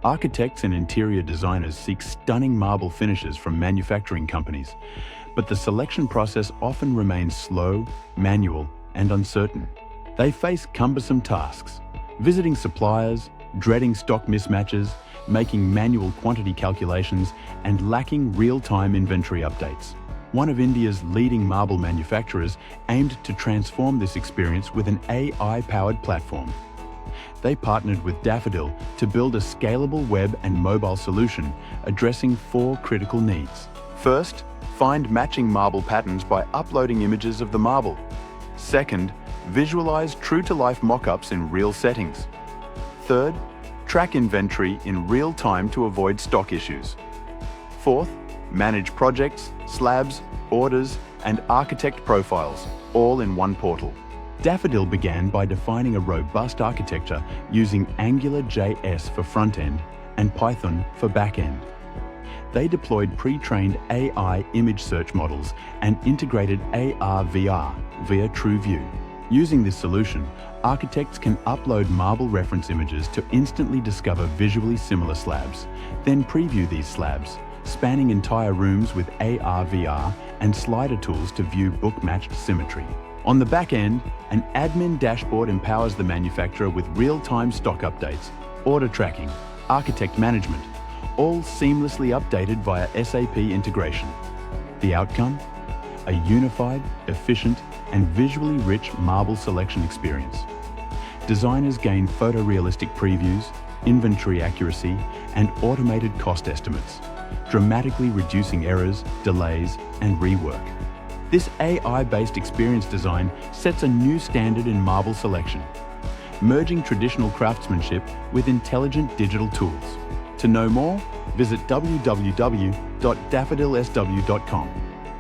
Architects and interior designers seek stunning marble finishes from manufacturing companies, but the selection process often remains slow, manual, and uncertain. They face cumbersome tasks, visiting suppliers, dreading stock mismatches, making manual quantity calculations, and lacking real-time inventory updates. One of India's leading marble manufacturers aimed to transform this experience with an AI-powered platform. They partnered with Daffodil to build a scalable web and mobile solution addressing 4 critical needs. First, find matching marble patterns by uploading images of the marble. Second, visualize true-to-life mock-ups in real settings. Third, track inventory in real time to avoid stock issues. Fourth, manage projects, slabs, orders, and architect profiles, all in one portal. Daffodil began by defining a robust architecture using AngularJS for front-end and Python for back-end. They deployed pre-trained AI image search models and integrated AR/VR via TrueView. Using this solution, architects can upload marble reference images to instantly discover visually similar slabs, then preview these slabs, spanning entire rooms with AR/VR and slider tools to view book-matched symmetry. On the back end, an admin dashboard empowers the manufacturer with real-time stock updates, order tracking, architect management, all seamlessly updated via SAP integration. The outcome? A unified, efficient, and visually rich marble selection experience. Designers gain photorealistic previews, inventory accuracy, and automated cost estimates, dramatically reducing errors, delays, and rework. This AI-based experience design sets a new standard in marble selection, merging traditional craftsmanship with intelligent digital tools. To know more, visit www.daffodilsw.com.